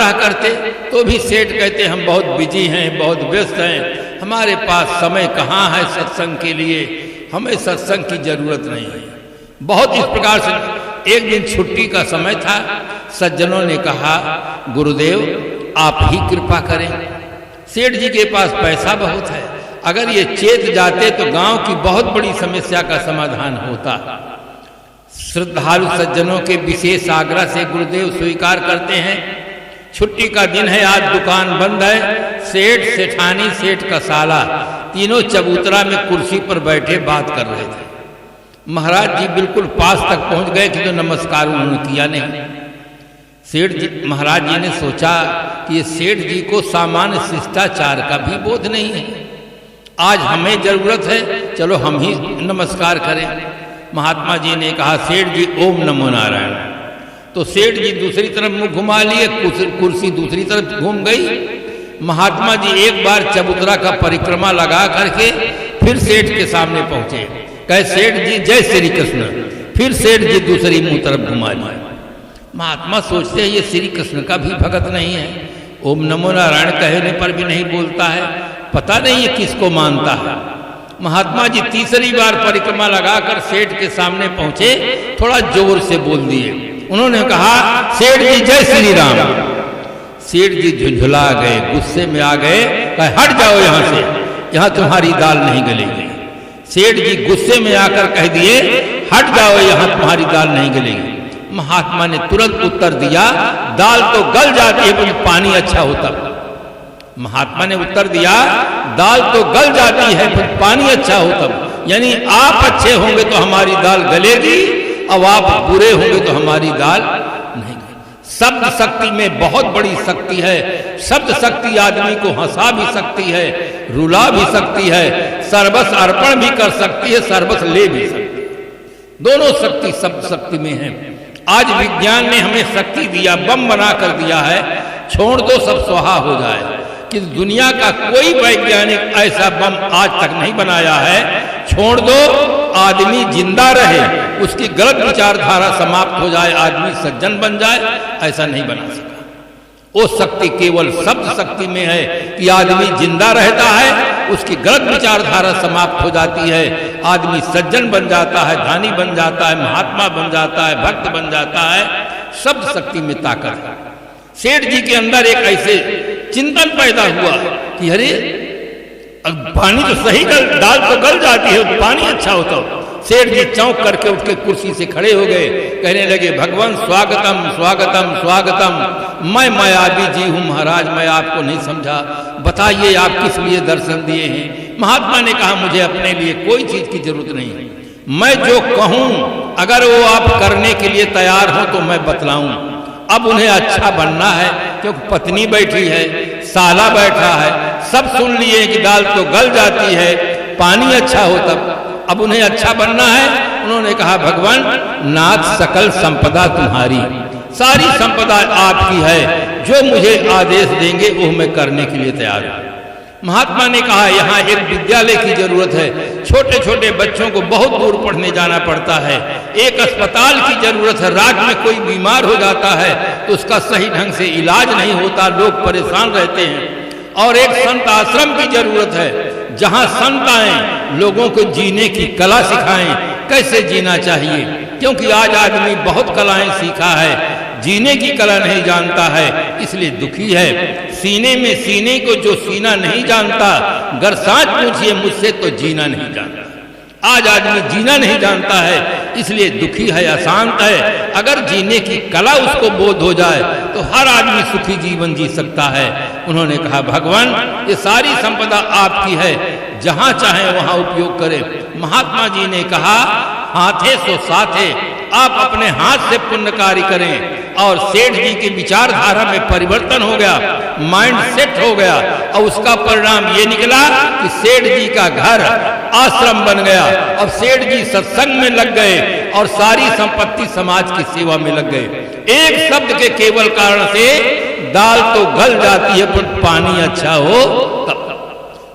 आग्रह करते तो भी सेठ कहते हम बहुत बिजी हैं, बहुत व्यस्त हैं, हमारे पास समय कहाँ है सत्संग के लिए, हमें सत्संग की जरूरत नहीं है। बहुत इस प्रकार से एक दिन छुट्टी का समय था। सज्जनों ने कहा गुरुदेव आप ही कृपा करें, सेठ जी के पास पैसा बहुत है, अगर ये चेत जाते तो गांव की बहुत बड़ी समस्या का समाधान होता। श्रद्धालु सज्जनों के विशेष आग्रह से गुरुदेव स्वीकार करते हैं। छुट्टी का दिन है, आज दुकान बंद है। सेठ, सेठानी, सेठ का साला तीनों चबूतरा में कुर्सी पर बैठे बात कर रहे थे। महाराज जी बिल्कुल पास तक पहुंच गए कि तो नमस्कार उन्होंने किया नहीं। सेठ जी, महाराज जी ने सोचा कि ये सेठ जी को सामान्य शिष्टाचार का भी बोध नहीं है, आज हमें जरूरत है, चलो हम ही नमस्कार करें। महात्मा जी ने कहा सेठ जी ओम नमो नारायण। तो सेठ जी दूसरी तरफ मुंह घुमा लिए, कुर्सी दूसरी तरफ घूम गई। महात्मा जी एक बार चबूतरा का परिक्रमा लगा करके फिर सेठ के सामने पहुंचे, कहे सेठ जी जय श्री कृष्ण। फिर सेठ जी दूसरी मुंह तरफ घुमा लिए। महात्मा सोचते हैं ये श्री कृष्ण का भी भगत नहीं है, ओम नमो नारायण कहने पर भी नहीं बोलता है, पता नहीं ये किसको मानता है। महात्मा जी तीसरी बार परिक्रमा लगाकर सेठ के सामने पहुंचे, थोड़ा जोर से बोल दिए। उन्होंने कहा सेठ जी जय श्री राम। सेठ जी झुंझुला गए, गुस्से में आ गए, कहे हट जाओ यहां से, यहां तुम्हारी दाल नहीं गलेगी। सेठ जी गुस्से में आकर कह दिए हट जाओ यहां तुम्हारी दाल नहीं गलेगी। महात्मा ने तुरंत उत्तर दिया दाल तो गल जाती है पर पानी अच्छा होता। महात्मा ने उत्तर दिया दाल तो गल जाती है पर पानी अच्छा होता, यानी आप अच्छे होंगे तो हमारी दाल गलेगी, अब आप बुरे होंगे तो हमारी दाल नहीं गलेगी। शब्द शक्ति में बहुत बड़ी शक्ति है। शब्द शक्ति आदमी को हंसा भी सकती है, रुला भी सकती है, सर्वस अर्पण भी कर सकती है, सर्वस ले भी सकती है। दोनों शक्ति शब्द शक्ति में है। आज विज्ञान ने हमें शक्ति दिया, बम बना कर दिया है, छोड़ दो सब स्वाहा हो जाए, कि दुनिया का कोई वैज्ञानिक ऐसा बम आज तक नहीं बनाया है, छोड़ दो आदमी जिंदा रहे, उसकी गलत विचारधारा समाप्त हो जाए, आदमी सज्जन बन जाए, ऐसा नहीं बना सका। वो शक्ति केवल शब्द शक्ति में है कि आदमी जिंदा रहता है, उसकी गलत विचारधारा समाप्त हो जाती है, आदमी सज्जन बन जाता है, धनी बन जाता है, महात्मा बन जाता है, भक्त बन जाता है। शब्द शक्ति में ताकत है। सेठ जी के अंदर एक ऐसे चिंतन पैदा हुआ कि अरे पानी तो सही दाल तो गल जाती है, पानी अच्छा होता। सेठ जी चौंक करके उठ के कुर्सी से खड़े हो गए, कहने लगे भगवान स्वागतम स्वागतम स्वागतम, मैं मायावी जी हूं महाराज, मैं आपको नहीं समझा, बताइए आप किस लिए दर्शन दिए हैं। महात्मा ने कहा मुझे अपने लिए कोई चीज की जरूरत नहीं है, मैं जो कहूं अगर वो आप करने के लिए तैयार हो तो मैं बतलाऊं। अब उन्हें अच्छा बनना है क्योंकि पत्नी बैठी है, साला बैठा है, सब सुन लिए कि दाल तो गल जाती है, पानी अच्छा होता। अब उन्हें अच्छा बनना है। उन्होंने कहा भगवान नाथ सकल संपदा तुम्हारी, सारी संपदा आपकी है, जो मुझे आदेश देंगे वो मैं करने के लिए तैयार हूं। महात्मा ने कहा यहाँ एक विद्यालय की जरूरत है, छोटे छोटे बच्चों को बहुत दूर पढ़ने जाना पड़ता है, एक अस्पताल की जरूरत है, रात में कोई बीमार हो जाता है तो उसका सही ढंग से इलाज नहीं होता, लोग परेशान रहते हैं, और एक संत आश्रम की जरूरत है जहां संत आए लोगों को जीने की कला सिखाएं, कैसे जीना चाहिए, क्योंकि आज आदमी बहुत कलाएं सीखा है, जीने की कला नहीं जानता है, इसलिए दुखी है। सीने में सीने को जो सीना नहीं जानता, गर साच पूछिए मुझसे तो जीना नहीं जानता। आज आदमी जीना नहीं जानता है, इसलिए दुखी है, अशांत है। अगर जीने की कला उसको बोध हो जाए तो हर आदमी सुखी जीवन जी सकता है। उन्होंने कहा भगवान ये सारी संपदा आपकी है, जहां चाहे वहां उपयोग करें। महात्मा जी ने कहा हाथे सो साथे, आप अपने हाथ से पुण्य कार्य करें। और सेठ जी की विचारधारा में परिवर्तन हो गया, माइंड सेट हो गया, और उसका परिणाम ये निकला कि सेठ जी का घर आश्रम बन गया। अब सेठ जी सत्संग में लग गए और सारी संपत्ति समाज की सेवा में लग गए। एक शब्द के केवल कारण से दाल तो गल जाती है पर पानी अच्छा हो तब।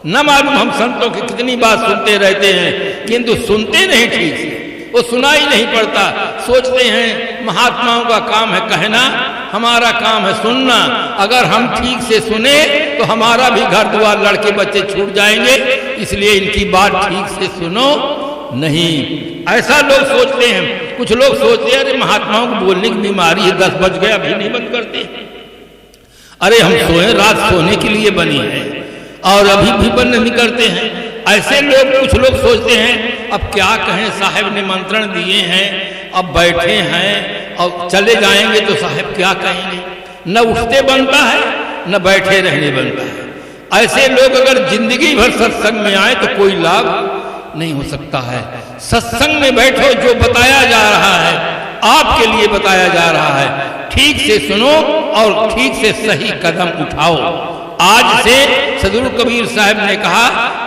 न मालूम हम संतों की कितनी बात सुनते रहते हैं, किंतु सुनते नहीं ठीक से, वो सुनाई नहीं पड़ता। सोचते हैं महात्माओं का काम है कहना, हमारा काम है सुनना। अगर हम ठीक से सुने तो हमारा भी घर द्वार लड़के बच्चे छूट जाएंगे, इसलिए इनकी बात ठीक से सुनो नहीं। ऐसा लोग सोचते हैं। कुछ लोग सोचते हैं अरे महात्माओं को बोलने की बीमारी है, 10 बज गए अभी नहीं बंद करते। अरे हम सोए, रात सोने के लिए बनी है और अभी भी बंद नहीं करते हैं। ऐसे लोग कुछ लोग सोचते हैं अब क्या कहें, साहब निमंत्रण दिए हैं, अब बैठे हैं और चले जाएंगे तो साहब क्या कहेंगे। न उठते बनता है न बैठे रहने बनता है। ऐसे लोग अगर जिंदगी भर सत्संग में आए तो कोई लाभ नहीं हो सकता है। सत्संग में बैठो, जो बताया जा रहा है आपके लिए बताया जा रहा है, ठीक से सुनो और ठीक से सही कदम उठाओ। आज से सदगुरु कबीर साहब ने कहा,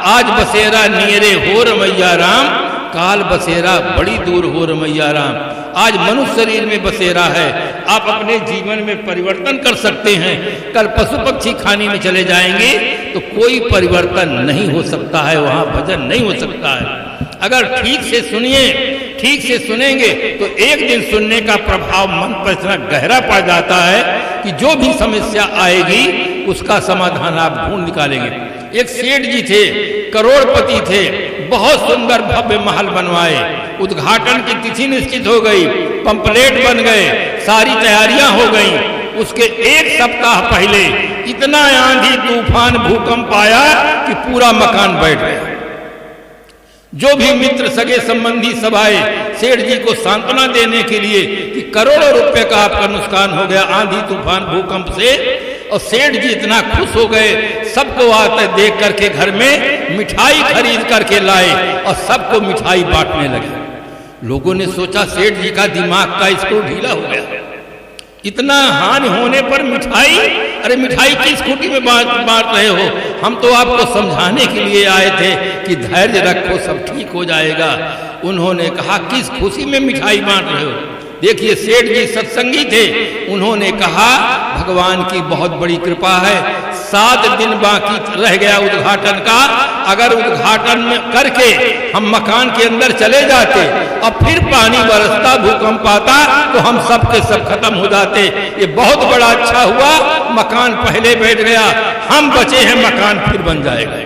आज बसेरा नियरे हो रमैया राम, काल बसेरा बड़ी दूर हो रमैया राम। आज मनुष्य शरीर में बसेरा है, आप अपने जीवन में परिवर्तन कर सकते हैं। कल पशु पक्षी खाने में चले जाएंगे तो कोई परिवर्तन नहीं हो सकता है, वहां भजन नहीं हो सकता है। अगर ठीक से सुनिए, ठीक से सुनेंगे तो एक दिन सुनने का प्रभाव मन पर इतना गहरा पड़ जाता है कि जो भी समस्या आएगी उसका समाधान आप ढूंढ निकालेंगे। एक सेठ जी थे, करोड़पति थे, बहुत सुंदर भव्य महल बनवाए, उद्घाटन की तिथि निश्चित हो गई, पंपलेट बन गए, सारी तैयारियां हो गई। उसके एक सप्ताह पहले इतना आंधी तूफान भूकंप आया कि पूरा मकान बैठ गया। जो भी मित्र सगे संबंधी सब आए सेठ जी को सांत्वना देने के लिए कि करोड़ों रुपए का आपका नुकसान हो गया आंधी तूफान भूकंप से, और सेठ जी इतना खुश हो गए, सबको आते देख करके घर में मिठाई खरीद करके लाए और सबको मिठाई बांटने लगे। लोगों ने सोचा सेठ जी का दिमाग का स्क्रू ढीला हो गया, इतना हानि होने पर मिठाई, अरे मिठाई किस खुटी में बांट रहे हो, हम तो आपको समझाने के लिए आए थे कि धैर्य रखो सब ठीक हो जाएगा। उन्होंने कहा किस खुशी में मिठाई बांट रहे हो। देखिए सेठ जी सत्संगी थे, उन्होंने कहा भगवान की बहुत बड़ी कृपा है, 7 दिन बाकी रह गया उद्घाटन का, अगर उद्घाटन में करके हम मकान के अंदर चले जाते और फिर पानी बरसता भूकंप आता तो हम सब के सब खत्म हो जाते। ये बहुत बड़ा अच्छा हुआ, मकान पहले बैठ गया, हम बचे हैं, मकान फिर बन जाएगा।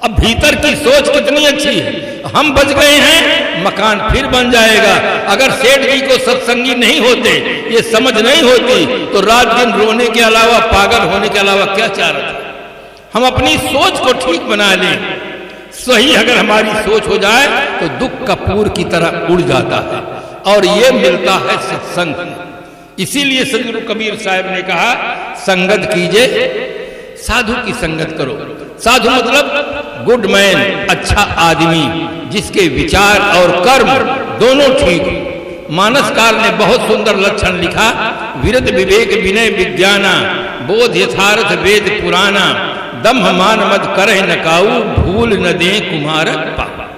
अब भीतर की सोच कितनी अच्छी है, हम बच गए हैं, मकान फिर बन जाएगा। अगर सेठ जी को सत्संगी नहीं होते, ये समझ नहीं होती तो रात दिन रोने के अलावा, पागल होने के अलावा क्या चाह रहा था। हम अपनी सोच को ठीक बना लें, सही अगर हमारी सोच हो जाए तो दुख कपूर की तरह उड़ जाता है, और ये मिलता है सत्संग। इसीलिए सदगुरु कबीर साहब ने कहा संगत कीजिए, साधु की संगत करो। साधु मतलब गुड मैन, अच्छा आदमी, जिसके विचार और कर्म दोनों ठीक। मानसकाल ने बहुत सुंदर लक्षण लिखा, विरत विवेक विनय विज्ञाना, बोध यथार्थ वेद पुराना, दम्भ मान मद करह न काऊ, भूल न दे कुमारक पाऊ।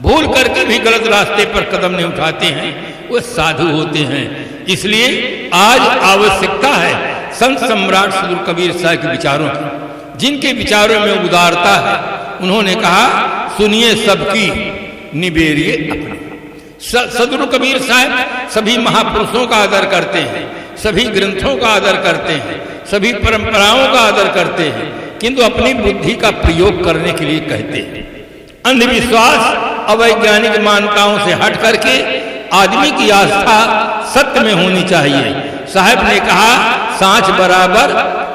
भूल करके भी गलत रास्ते पर कदम नहीं उठाते हैं, वो साधु होते हैं। इसलिए आज आवश्यकता है संत सम्राट सदगुरु कबीर साहब के विचारों की, जिनके विचारों में उदारता है। उन्होंने कहा सुनिए सबकी, निबेरिए अपना। सदगुरु कबीर साहब सभी महापुरुषों का आदर करते हैं, सभी ग्रंथों का आदर करते हैं, सभी परंपराओं का आदर करते हैं, किंतु अपनी बुद्धि का प्रयोग करने के लिए कहते हैं। अंधविश्वास अवैज्ञानिक मान्यताओं से हट करके आदमी की आस्था सत्य में होनी चाहिए। साहब ने कहा सांच बराबर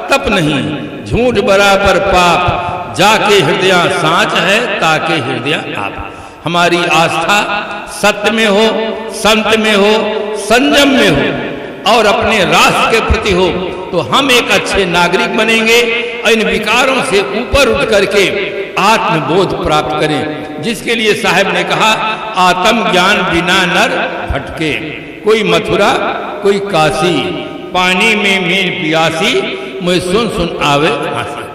तप नहीं, झूठ बराबर पाप, जाके हृदय सांच है ताके हृदय आप। हमारी आस्था सत्य में हो, संत में हो, संयम में हो और अपने राष्ट्र के प्रति हो, तो हम एक अच्छे नागरिक बनेंगे और इन विकारों से ऊपर उठ करके आत्मबोध प्राप्त करें। जिसके लिए साहब ने कहा आत्म ज्ञान बिना नर भटके, कोई मथुरा कोई काशी, पानी में मीन पियासी, मुझे सुन सुन आवे हंसी।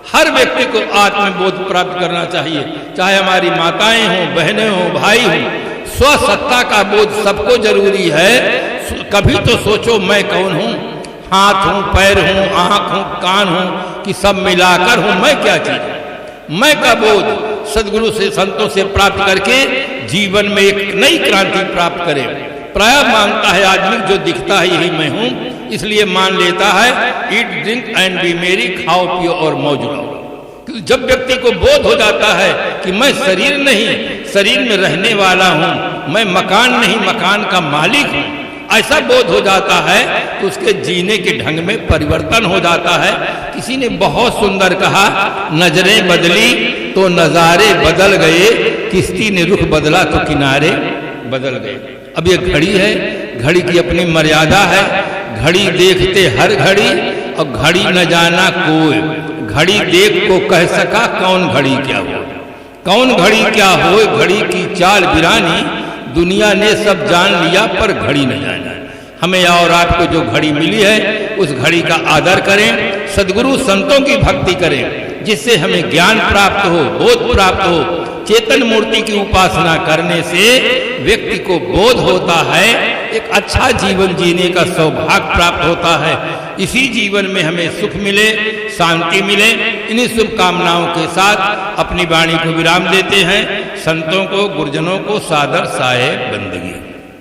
हर व्यक्ति को आत्मबोध प्राप्त करना चाहिए, चाहे हमारी माताएं हों, बहनें हों, भाई हों। स्वसत्ता का बोध सबको जरूरी है। कभी तो सोचो मैं कौन हूँ, हाथ हूँ, पैर हूँ, आंख हूँ, कान हूँ, कि सब मिलाकर हूँ मैं क्या चीज। मैं का बोध सदगुरु से संतों से प्राप्त करके जीवन में एक नई क्रांति प्राप्त करें। प्राय मानता है आदमी जो दिखता है यही मैं हूँ, इसलिए मान लेता है ईट ड्रिंक एंड बी मेरी, खाओ पियो और मौज लो। जब व्यक्ति को बोध हो जाता है कि मैं शरीर नहीं, शरीर में रहने वाला हूं, मैं मकान नहीं, मकान का मालिक हूं, ऐसा बोध हो जाता है तो उसके जीने के ढंग में परिवर्तन हो जाता है। किसी ने बहुत सुंदर कहा, नजरें बदली तो नजारे बदल गए, किश्ती ने रुख बदला तो किनारे बदल गए। अब ये घड़ी है, घड़ी की अपनी मर्यादा है, घड़ी देखते हर घड़ी और घड़ी न जाना कोई, घड़ी देख को कह सका कौन घड़ी क्या हो, कौन घड़ी क्या हो, घड़ी की चाल बिरानी, दुनिया ने सब जान लिया पर घड़ी न जाना। हमें और आपको जो घड़ी मिली है उस घड़ी का आदर करें, सद्गुरु संतों की भक्ति करें, जिससे हमें ज्ञान प्राप्त हो, बोध प्राप्त हो। चेतन मूर्ति की उपासना करने से व्यक्ति को बोध होता है, एक अच्छा जीवन जीने का सौभाग्य प्राप्त होता है। इसी जीवन में हमें सुख मिले, शांति मिले। इन्हीं शुभकामनाओं के साथ अपनी वाणी को विराम देते हैं। संतों को, गुरुजनों को सादर साहे बंदगी।